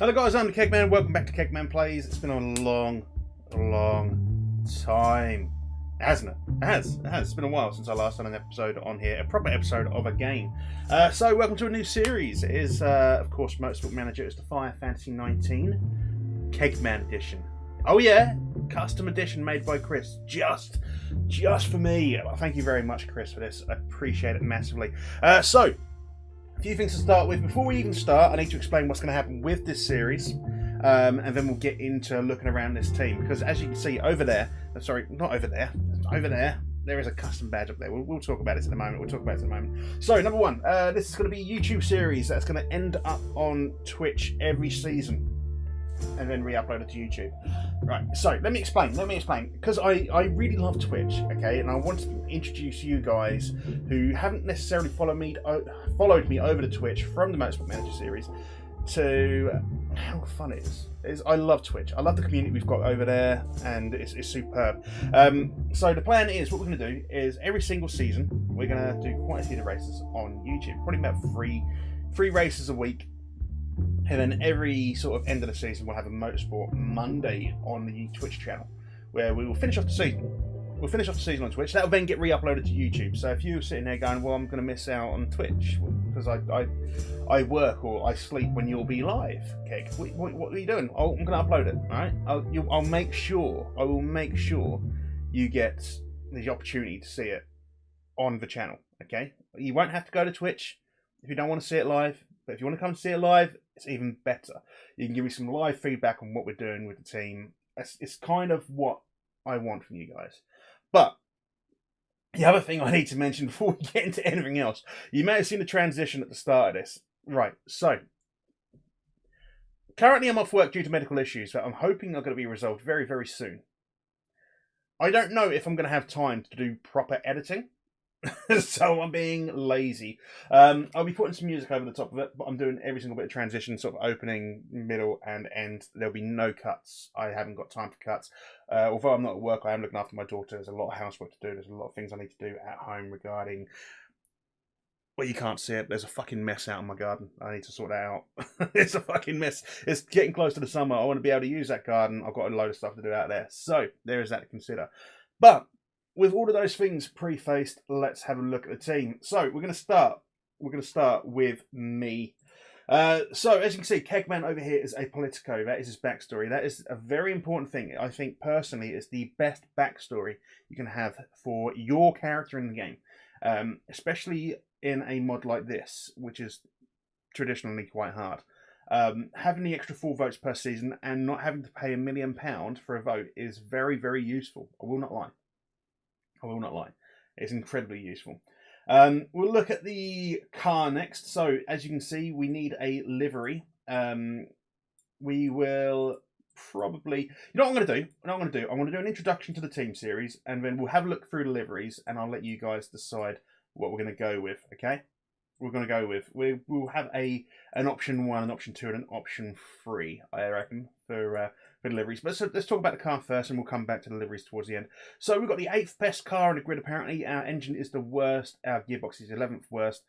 Hello guys, I'm the Keg Man. Welcome back to Keg Man Plays. It's been a long time, hasn't it? It has. It's been a while since I last done an episode on here, a proper episode of a game. So welcome to a new series. It is, of course, Motorsport Manager. It's the Fire Fantasy 19 Keg Man Edition. Oh yeah, custom edition made by Chris, just for me. Thank you very much, Chris, for this. I appreciate it massively. So, a few things to start with. Before we even start, I need to explain what's going to happen with this series, and then we'll get into looking around this team. Because as you can see over there, sorry, not over there, over there is a custom badge up there. We'll talk about it in a moment. So, number one, this is going to be a YouTube series that's going to end up on Twitch every season, and then re-upload it to YouTube. Right, so let me explain, because I really love Twitch, okay, and I want to introduce you guys who haven't necessarily followed me over to Twitch from the Motorsport Manager series to how fun it is. I love Twitch. I love the community we've got over there, and it's superb. So the plan is, what we're going to do is every single season, we're going to do quite a few of the races on YouTube, probably about three races a week. And then every sort of end of the season, we'll have a Motorsport Monday on the Twitch channel, where we will finish off the season. We'll finish off the season on Twitch. That will then get re-uploaded to YouTube. So if you're sitting there going, well, I'm going to miss out on Twitch because I work or I sleep when you'll be live, Keg. What are you doing? Oh, I'm going to upload it, all right? I will make sure you get the opportunity to see it on the channel, okay? You won't have to go to Twitch if you don't want to see it live. But if you want to come see it live, it's even better. You can give me some live feedback on what we're doing with the team. It's kind of what I want from you guys. But the other thing I need to mention before we get into anything else, you may have seen the transition at the start of this. Right, so currently I'm off work due to medical issues that I'm hoping are going to be resolved very, very soon. I don't know if I'm going to have time to do proper editing. So I'm being lazy. I'll be putting some music over the top of it, but I'm doing every single bit of transition, sort of opening, middle, and end. There'll be no cuts. I haven't got time for cuts. Although I'm not at work, I am looking after my daughter. There's a lot of housework to do. There's a lot of things I need to do at home regarding... Well, you can't see it. There's a fucking mess out in my garden. I need to sort that out. It's a fucking mess. It's getting close to the summer. I want to be able to use that garden. I've got a load of stuff to do out there. So there is that to consider. But with all of those things prefaced, let's have a look at the team. So we're going to start. With me. So as you can see, Kegman over here is a Politico. That is his backstory. That is a very important thing. I think personally, it's the best backstory you can have for your character in the game, especially in a mod like this, which is traditionally quite hard. Having the extra 4 votes per season and not having to pay £1 million for a vote is very, very useful. I will not lie. It's incredibly useful. We'll look at the car next. So, as you can see, we need a livery. We will probably... You know what I'm going to do? I'm going to do an introduction to the team series, and then we'll have a look through the liveries, and I'll let you guys decide what we're going to go with, okay? We'll have an option 1, an option 2, and an option 3, I reckon, for deliveries. But let's talk about the car first, and we'll come back to the deliveries towards the end. So we've got the 8th best car on the grid, apparently. Our engine is the worst. Our gearbox is 11th worst.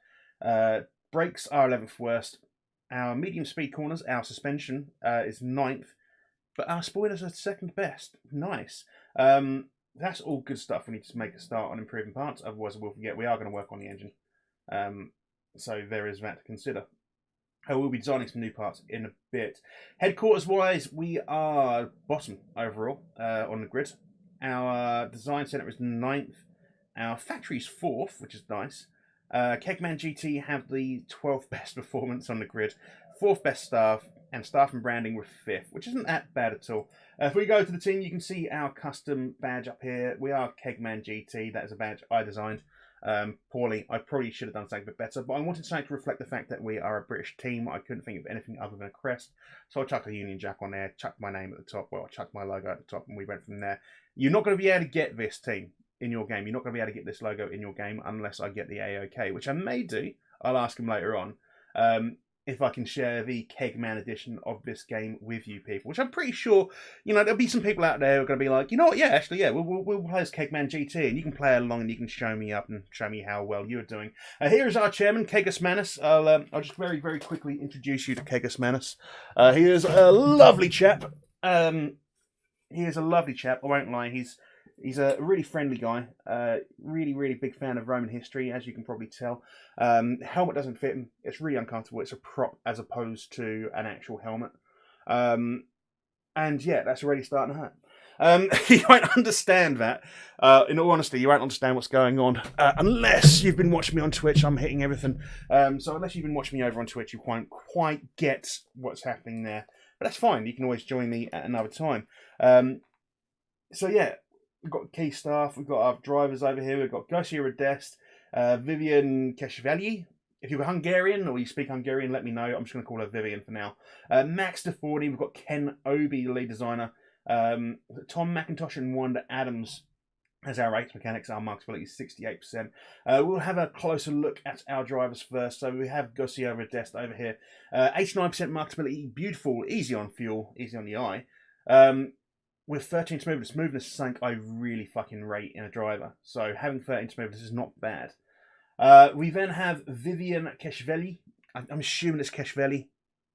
Brakes are 11th worst. Our medium speed corners, our suspension is 9th. But our spoilers are 2nd best. Nice. That's all good stuff. We need to make a start on improving parts. Otherwise, we'll forget we are going to work on the engine. So there is that to consider. I will be designing some new parts in a bit. Headquarters-wise, we are bottom overall on the grid. Our design centre is 9th. Our factory's 4th, which is nice. Kegman GT have the 12th best performance on the grid. 4th best staff, and staff and branding were 5th, which isn't that bad at all. If we go to the team, you can see our custom badge up here. We are Kegman GT. That is a badge I designed. Poorly. I probably should have done something a bit better, but I wanted something to reflect the fact that we are a British team. I couldn't think of anything other than a crest, so I chucked a Union Jack on there, chucked my name at the top, well, I chucked my logo at the top, and we went from there. You're not going to be able to get this team in your game. You're not going to be able to get this logo in your game unless I get the AOK, which I may do. I'll ask him later on. if I can share the Keg Man edition of this game with you people, which I'm pretty sure, you know, there'll be some people out there who are going to be like, you know what, yeah, actually, yeah, we'll play as Keg Man GT, and you can play along and you can show me up and show me how well you're doing. Here is our chairman, Kegman Manus. I'll just very, very quickly introduce you to Kegman Manus. He is a lovely chap. He is a lovely chap, I won't lie. He's a really friendly guy. Really, really big fan of Roman history, as you can probably tell. Helmet doesn't fit him. It's really uncomfortable. It's a prop as opposed to an actual helmet. And yeah, that's already starting to hurt. You won't understand that. In all honesty, you won't understand what's going on unless you've been watching me on Twitch. I'm hitting everything. So unless you've been watching me over on Twitch, you won't quite get what's happening there. But that's fine. You can always join me at another time. So yeah, we've got key staff. We've got our drivers over here. We've got Garcia Radest, Vivian Keshveli. If you're Hungarian or you speak Hungarian, let me know. I'm just going to call her Vivian for now. Max DeFordy. We've got Ken Obi, the lead designer. Tom McIntosh and Wanda Adams as our race mechanics. Our markability is 68%. We'll have a closer look at our drivers first. So we have Garcia Radest over here. 89% markability. Beautiful. Easy on fuel. Easy on the eye. With 13 smoothness. Smoothness is something I really fucking rate in a driver. So having 13 smoothness is not bad. We then have Vivian Keshveli. I'm assuming it's Keshveli.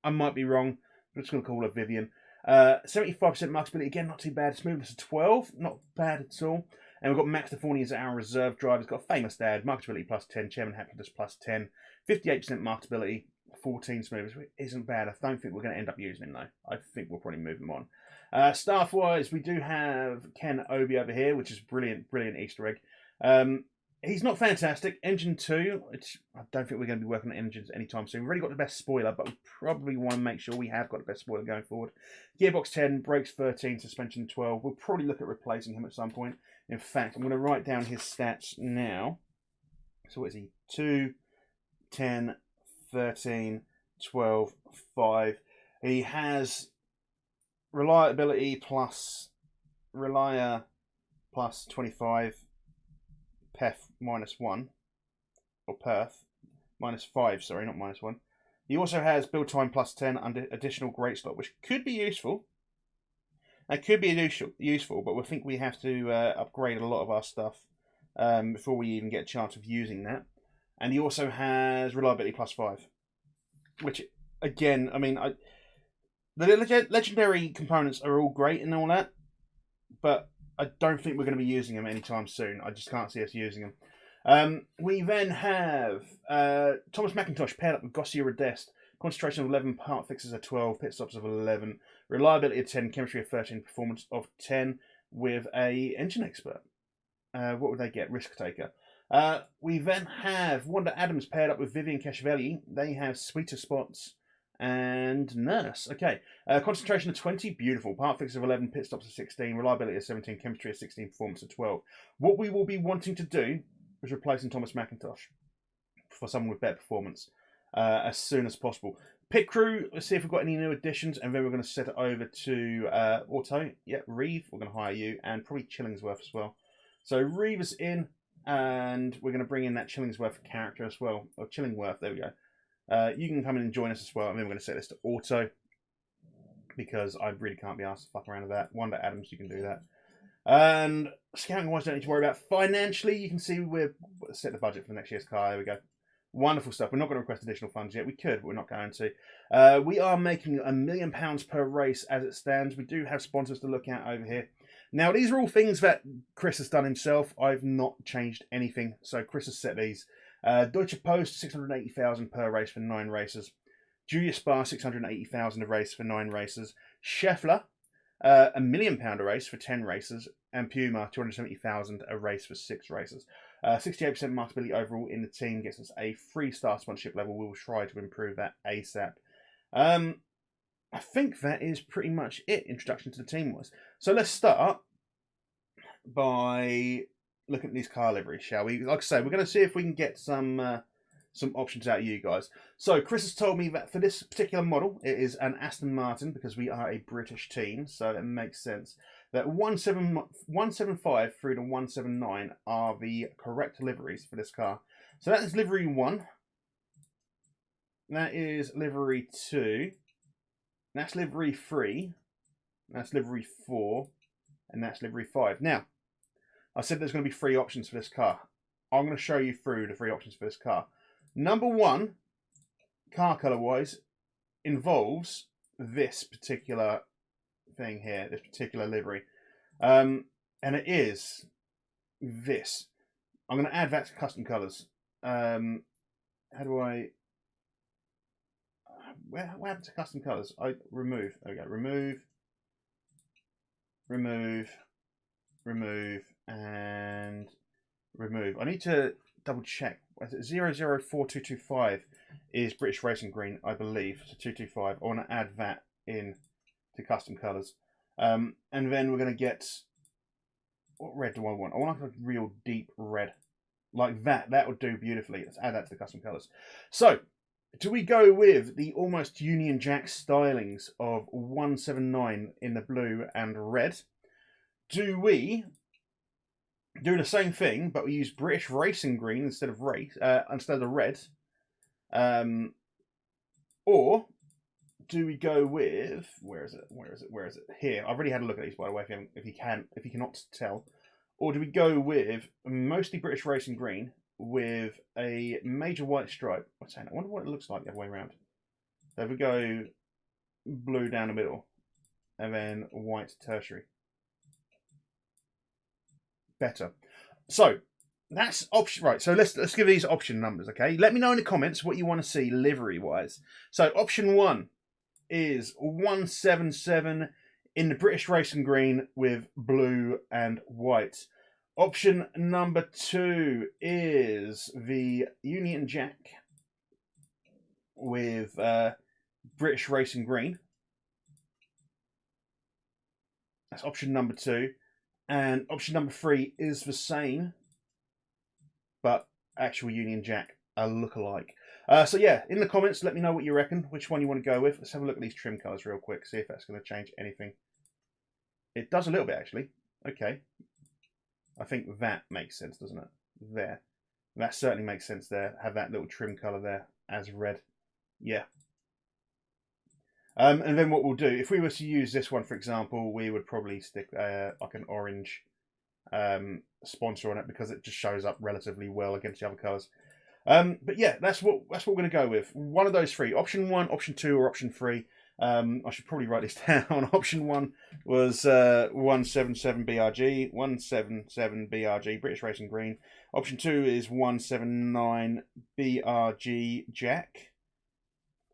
I might be wrong. I'm just going to call her Vivian. 75% markability. Again, not too bad. Smoothness of 12. Not bad at all. And we've got Max DeForny as our reserve driver. He's got a famous dad. Markability plus 10. Chairman happiness plus 10. 58% markability. 14 smoothness. Isn't bad. I don't think we're going to end up using him, though. I think we'll probably move him on. Staff-wise, we do have Ken Obi over here, which is brilliant, brilliant Easter egg. He's not fantastic. Engine 2, I don't think we're going to be working on engines anytime soon. We've already got the best spoiler, but we probably want to make sure we have got the best spoiler going forward. Gearbox 10, brakes 13, suspension 12. We'll probably look at replacing him at some point. In fact, I'm going to write down his stats now. So what is he? 2, 10, 13, 12, 5. He has reliability plus 25. Pef -1, or Perth -5, sorry, not -1. He also has build time plus 10 under additional great slot, which could be useful. It could be useful, but we think we have to upgrade a lot of our stuff before we even get a chance of using that. And he also has reliability plus 5, which, again, I mean, the legendary components are all great and all that, but I don't think we're going to be using them anytime soon. I just can't see us using them. We then have Thomas McIntosh paired up with Garcia Radest. Concentration of 11, part fixes of 12, pit stops of 11, reliability of 10, chemistry of 13, performance of 10 with a engine expert. What would they get? Risk taker. We then have Wanda Adams paired up with Vivian Keshveli. They have sweeter spots and nurse. Okay. Concentration of 20, beautiful. Part fix of 11, pit stops of 16, reliability of 17, chemistry of 16, performance of 12. What we will be wanting to do is replacing Thomas McIntosh for someone with better performance as soon as possible. Pit crew, let's see if we've got any new additions, and then we're going to set it over to Auto. Yep, Reeve, we're going to hire you, and probably Chillingsworth as well. So Reeve is in, and we're going to bring in that Chillingsworth character as well. Or Chillingworth, there we go. You can come in and join us as well, and then we're going to set this to Auto, because I really can't be asked to fuck around with that. Wanda Adams, you can do that. And scouting-wise, don't need to worry about. Financially, you can see we're set the budget for next year's car. There we go. Wonderful stuff. We're not going to request additional funds yet. We could, but we're not going to. We are making £1 million per race as it stands. We do have sponsors to look at over here. Now, these are all things that Chris has done himself. I've not changed anything. So Chris has set these. Deutsche Post, 680,000 per race for 9 races. Julius Spa, 680,000 a race for 9 races. Scheffler, £1 million a race for 10 races. And Puma, 270,000 a race for 6 races. 68% marketability overall in the team gets us a 3-star sponsorship level. We will try to improve that ASAP. I think that is pretty much it. Introduction to the team was. So let's start by looking at these car liveries, shall we? Like I say, we're going to see if we can get some options out of you guys. So Chris has told me that for this particular model, it is an Aston Martin, because we are a British team, so it makes sense that 175 through to 179 are the correct liveries for this car. So that is livery 1. That is livery 2. That's livery 3. That's livery 4. And that's livery 5. Now, I said there's going to be 3 options for this car. I'm going to show you through the 3 options for this car. Number 1, car colour wise, involves this particular thing here, this particular livery. And it is this. I'm going to add that to custom colours. How do I... what happened to custom colours? I remove. There we go. Remove. Remove. Remove. And remove. I need to double check. 004225 is British Racing Green, I believe. So 225. I want to add that in to custom colours. And then we're going to get... what red do I want? I want like a real deep red. Like that. That would do beautifully. Let's add that to the custom colours. So, do we go with the almost Union Jack stylings of 179 in the blue and red? Do we do the same thing, but we use British Racing Green instead of red? Or do we go with, where is it? Here. I've already had a look at these, by the way, if you cannot tell. Or do we go with mostly British Racing Green with a major white stripe? I wonder what it looks like the other way around. So if we go blue down the middle and then white tertiary. Better. So that's option, right? So let's give these option numbers, okay? Let me know in the comments what you want to see livery wise. So option 1 is 177 in the British Racing Green with blue and white. Option number 2 is the Union Jack with British Racing Green. That's option number 2. And option number 3 is the same, but actual Union Jack, a look-alike. So yeah, in the comments, let me know what you reckon, which one you want to go with. Let's have a look at these trim colours real quick, see if that's going to change anything. It does a little bit, actually. Okay. I think that makes sense, doesn't it? There. That certainly makes sense there. Have that little trim colour there as red. Yeah. And then what we'll do, if we were to use this one, for example, we would probably stick like an orange sponsor on it because it just shows up relatively well against the other colours. But yeah, that's what we're going to go with. One of those 3. Option 1, option 2, or option 3. I should probably write this down. Option 1 was 177 BRG, 177 BRG, British Racing Green. Option 2 is 179 BRG Jack.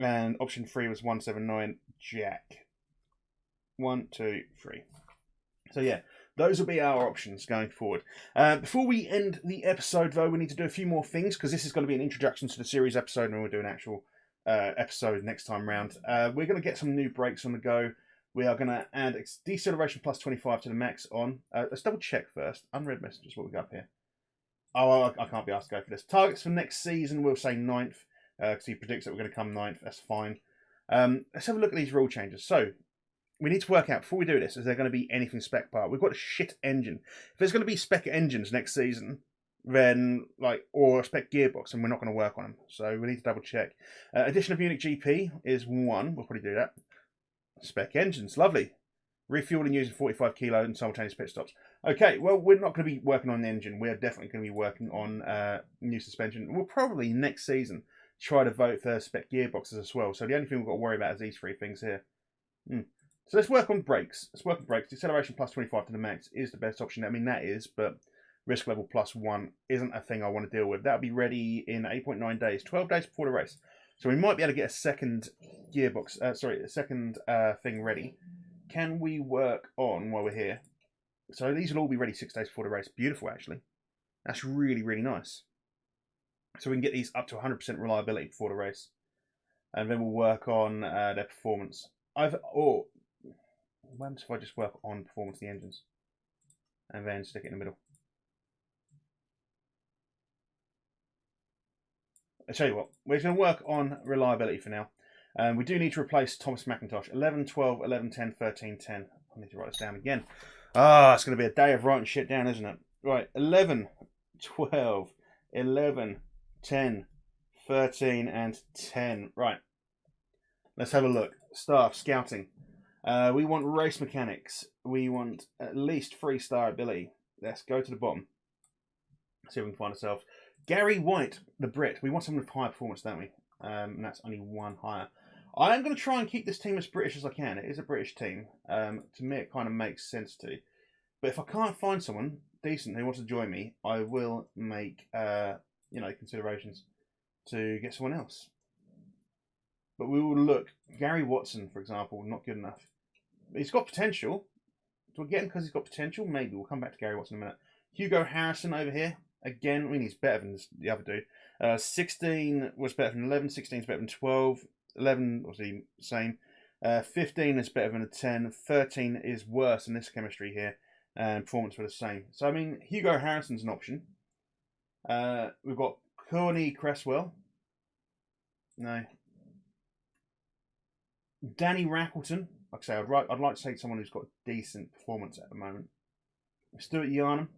And option 3 was 179 Jack. 1, 2, 3. So yeah, those will be our options going forward. Before we end the episode, though, we need to do a few more things, because this is going to be an introduction to the series episode, and we'll do an actual episode next time round. We're going to get some new brakes on the go. We are going to add deceleration plus 25 to the max on. Let's double check first. Unread messages, what we got up here. Oh, I can't be asked to go for this. Targets for next season, we'll say 9th. Because he predicts that we're going to come 9th. That's fine. Let's have a look at these rule changes. So, we need to work out, before we do this, is there going to be anything spec part? We've got a shit engine. If there's going to be spec engines next season, then, or a spec gearbox, and we're not going to work on them. So, we need to double check. Addition of Munich GP is 1. We'll probably do that. Spec engines. Lovely. Refueling using 45 kilo and simultaneous pit stops. Okay, well, we're not going to be working on the engine. We're definitely going to be working on new suspension. We'll probably, next season, try to vote for spec gearboxes as well. So the only thing we've got to worry about is these 3 things here. So let's work on brakes. Let's work on brakes. Deceleration plus 25 to the max is the best option. I mean, that is, but risk level plus 1 isn't a thing I want to deal with. That'll be ready in 8.9 days, 12 days before the race. So we might be able to get a second gearbox, a second thing ready. Can we work on while we're here? So these will all be ready 6 days before the race. Beautiful, actually. That's really, really nice. So we can get these up to 100% reliability before the race. And then we'll work on their performance. What happens if I just work on performance of the engines? And then stick it in the middle. I'll tell you what, we're going to work on reliability for now. We do need to replace Thomas McIntosh. 11, 12, 11, 10, 13, 10. I need to write this down again. It's going to be a day of writing shit down, isn't it? Right, 11, 12, 11, 10, 13 and 10. Right. Let's have a look. Staff, scouting. We want race mechanics. We want at least 3-star ability. Let's go to the bottom. See if we can find ourselves. Gary White, the Brit. We want someone with high performance, don't we? And that's only one higher. I am going to try and keep this team as British as I can. It is a British team. To me, it kind of makes sense to. But if I can't find someone decent who wants to join me, I will make considerations to get someone else. But we will look. Gary Watson, for example, not good enough. He's got potential. Do I get him because he's got potential? Maybe. We'll come back to Gary Watson in a minute. Hugo Harrison over here. Again, I mean, he's better than the other dude. 16 was better than 11. 16 is better than 12. 11 was the same. 15 is better than a 10. 13 is worse than this chemistry here. And performance were the same. So, I mean, Hugo Harrison's an option. We've got Corny Cresswell. No. Danny Rackleton. Like I say, I'd like to take someone who's got decent performance at the moment. Stuart Yarnham.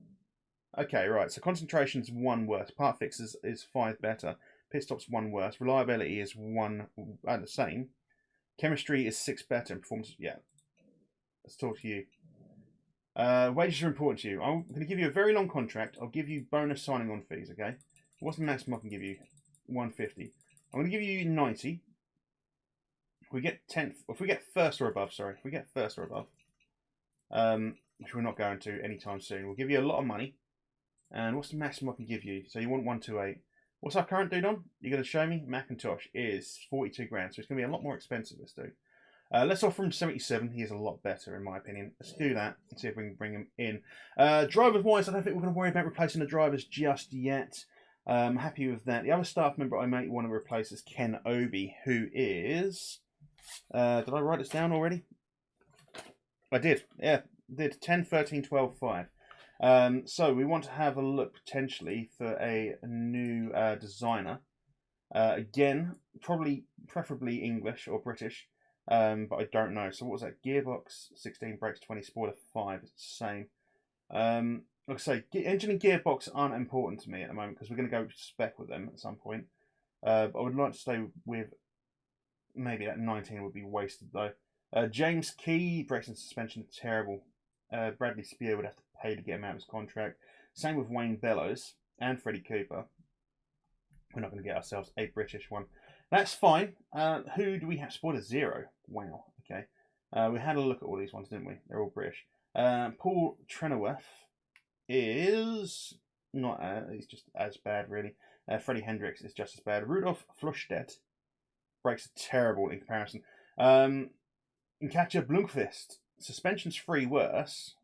Okay, right. So concentration's 1 worse. Part fixes is 5 better. Pit stops 1 worse. Reliability is 1 the same. Chemistry is 6 better. And performance, yeah. Let's talk to you. Wages are important to you. I'm going to give you a very long contract. I'll give you bonus signing on fees. Okay. What's the maximum I can give you? 150. I'm going to give you 90. If we get 10th, if we get first or above, sorry, if we get first or above, which we're not going to anytime soon, we'll give you a lot of money. And what's the maximum I can give you? So you want 128. What's our current dude on? You're going to show me? Macintosh is 42 grand, so it's going to be a lot more expensive, this dude. Let's offer him 77. He is a lot better, in my opinion. Let's do that and see if we can bring him in. Drivers-wise, I don't think we're going to worry about replacing the drivers just yet. I'm happy with that. The other staff member I may want to replace is Ken Obi, who is... did I write this down already? I did. Yeah, did. 10, 13, 12, 5. So we want to have a look potentially for a new designer. Again, preferably English or British, but I don't know. So what was that? Gearbox 16, brakes 20, spoiler 5. It's the same. Like I say, engine and gearbox aren't important to me at the moment because we're going to go spec with them at some point. But I would like to stay with maybe that 19 would be wasted though. James Key, brakes and suspension are terrible. Bradley Spear would have to pay to get him out of his contract. Same with Wayne Bellows and Freddie Cooper. We're not going to get ourselves a British one. That's fine. Who do we have? Spoiler 0. Wow. Okay. We had a look at all these ones, didn't we? They're all British. Paul Trenoweth is not. He's just as bad, really. Freddie Hendricks is just as bad. Rudolf Flushstedt. Brakes are terrible in comparison. Katja Blomqvist. Suspension's 3 worse.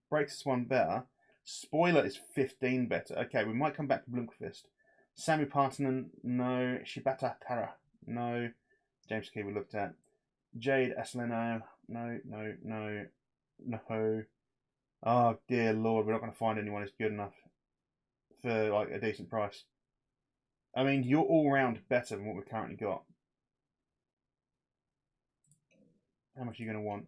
Brakes is 1 better. Spoiler is 15 better. Okay, we might come back to Blomqvist. Sammy Partanen, no. Shibata Tara, no. James Key we looked at. Jade Asleno, no. Oh dear lord, we're not going to find anyone who's good enough for like a decent price. I mean, you're all round better than what we've currently got. How much are you going to want?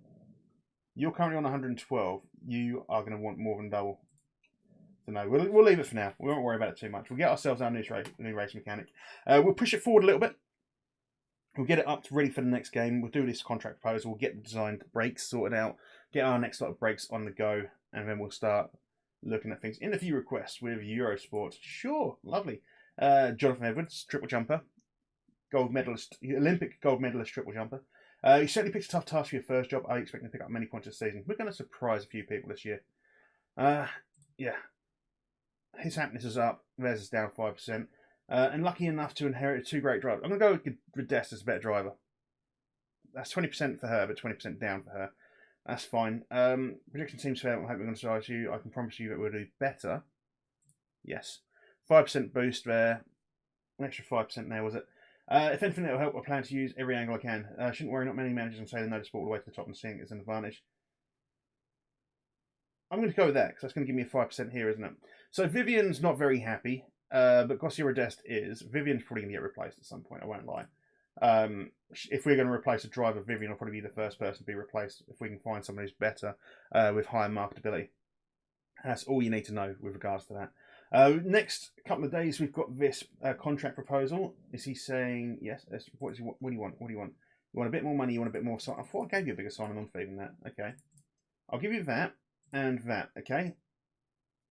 You're currently on 112. You are going to want more than double. So no, we'll leave it for now. We won't worry about it too much. We'll get ourselves our new race mechanic. We'll push it forward a little bit. We'll get it up to ready for the next game. We'll do this contract proposal. We'll get the designed brakes sorted out. Get our next lot of brakes on the go. And then we'll start looking at things. Interview requests with Eurosport. Sure, lovely. Jonathan Edwards, triple jumper. Gold medalist, Olympic gold medalist triple jumper. You certainly picked a tough task for your first job. I expect to pick up many points this season. We're going to surprise a few people this year. Yeah. His happiness is up. Theirs is down 5%. And lucky enough to inherit 2 great drivers. I'm going to go with Dest as a better driver. That's 20% for her, but 20% down for her. That's fine. Prediction seems fair. I hope we're going to surprise you. I can promise you that we'll do better. Yes. 5% boost there. An extra 5% there, was it? If anything, it will help. I plan to use every angle I can. Shouldn't worry, not many managers can say they know the sport all the way to the top and seeing it as an advantage. I'm going to go with that, because that's going to give me a 5% here, isn't it? So Vivian's not very happy, but Gossier Dest is. Vivian's probably going to get replaced at some point, I won't lie. If we're going to replace a driver, Vivian will probably be the first person to be replaced if we can find someone who's better with higher marketability. That's all you need to know with regards to that. Next couple of days, we've got this contract proposal. Is he saying yes? What do you want? What do you want? You want a bit more money? You want a bit more? I thought I gave you a bigger sign-on fee than that. Okay, I'll give you that and that. Okay,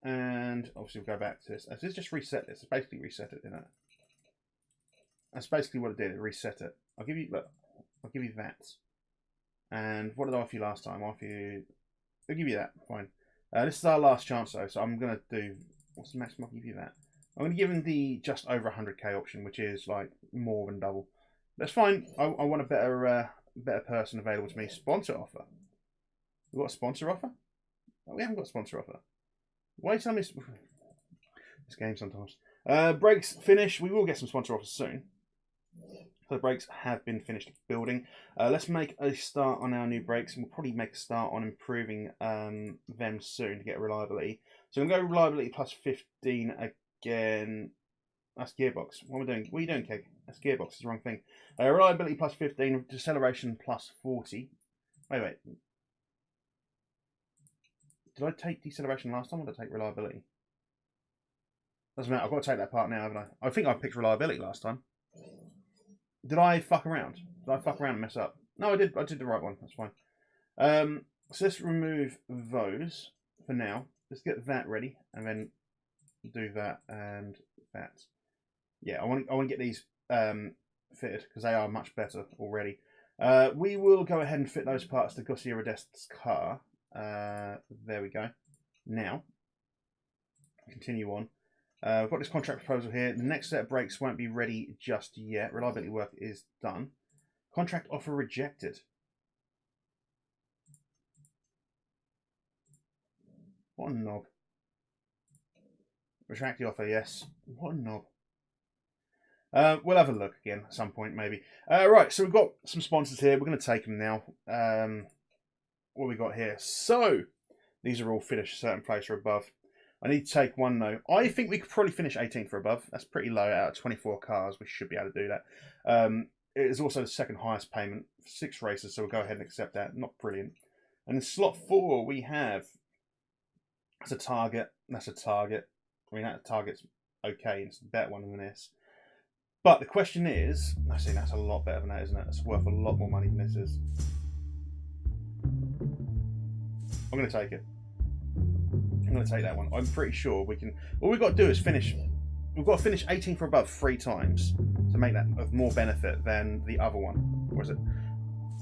and obviously we'll go back to this. Let's just reset this. It's basically reset it, isn't it? That's basically what it did. It reset it. I'll give you that. And what did I offer you last time? I'll give you that. Fine. This is our last chance though, so I'm gonna do. What's the maximum? I'll give you that. I'm gonna give him the just over 100k option, which is like more than double. That's fine. I want a better person available to me. Sponsor offer. We've got a sponsor offer? Oh, we haven't got a sponsor offer. Why are you telling me this game sometimes? Brakes finish. We will get some sponsor offers soon. So the brakes have been finished building. Let's make a start on our new brakes, and we'll probably make a start on improving them soon to get reliability. So I'm going to go reliability plus 15 again. That's gearbox. What am I doing? What are you doing, Keg? That's gearbox. It's the wrong thing. Reliability plus 15, deceleration plus 40. Wait. Did I take deceleration last time, or did I take reliability? Doesn't matter. I've got to take that part now, haven't I? I think I picked reliability last time. Did I fuck around? Did I fuck around and mess up? No, I did. I did the right one. That's fine. So let's remove those for now. Let's get that ready, and then do that and that. Yeah, I want to get these fitted because they are much better already. We will go ahead and fit those parts to Gussie Rodest's car. There we go. Now, continue on. We've got this contract proposal here. The next set of brakes won't be ready just yet. Reliability work is done. Contract offer rejected. What a knob. Retract the offer, yes. What a knob. We'll have a look again at some point, maybe. Right, so we've got some sponsors here. We're going to take them now. What have we got here? So, these are all finished a certain place or above. I need to take one though. I think we could probably finish 18th or above. That's pretty low out of 24 cars. We should be able to do that. It is also the second highest payment for 6 races, so we'll go ahead and accept that. Not brilliant. And in slot 4, we have... That's a target. That's a target. I mean, that target's okay. It's a better one than this. But the question is... I see, that's a lot better than that, isn't it? It's worth a lot more money than this is. I'm going to take it. I'm going to take that one. I'm pretty sure we can... All we've got to do is finish... We've got to finish 18 for above 3 times to make that of more benefit than the other one. Or is it?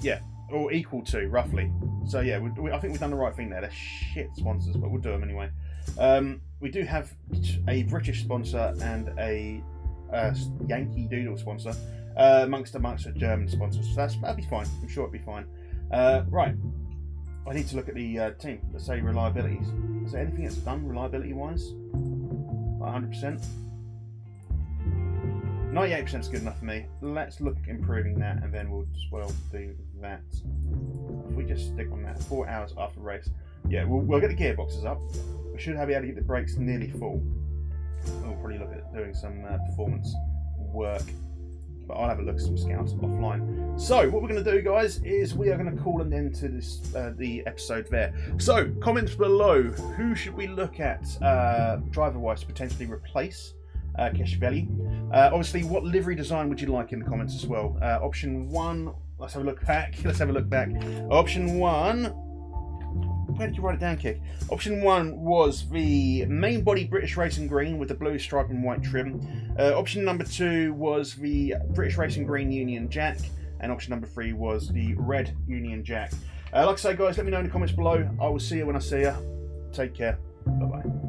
Yeah. Or equal to, roughly. So, yeah, I think we've done the right thing there. They're shit sponsors, but we'll do them anyway. We do have a British sponsor and a Yankee Doodle sponsor amongst a German sponsor. So that'll be fine. I'm sure it'll be fine. Right. I need to look at the team. Let's say reliability. Is there anything that's done reliability-wise? 100%? 98% is good enough for me. Let's look at improving that, and then we'll as well do that. If we just stick on that 4 hours after the race. Yeah, we'll get the gearboxes up. We should be able to get the brakes nearly full. We'll probably look at doing some performance work. But I'll have a look at some scouts offline. So, what we're going to do, guys, is we are going to call an end to this the episode there. So, comments below. Who should we look at driver-wise to potentially replace Keshveli? Obviously, what livery design would you like in the comments as well? Option 1. Let's have a look back. Let's have a look back. Option 1. Where did you write it down, Kick? Option 1 was the main body British Racing Green with the blue stripe and white trim. Option number 2 was the British Racing Green Union Jack. And option number 3 was the red Union Jack. Like I say, guys, let me know in the comments below. I will see you when I see you. Take care. Bye-bye.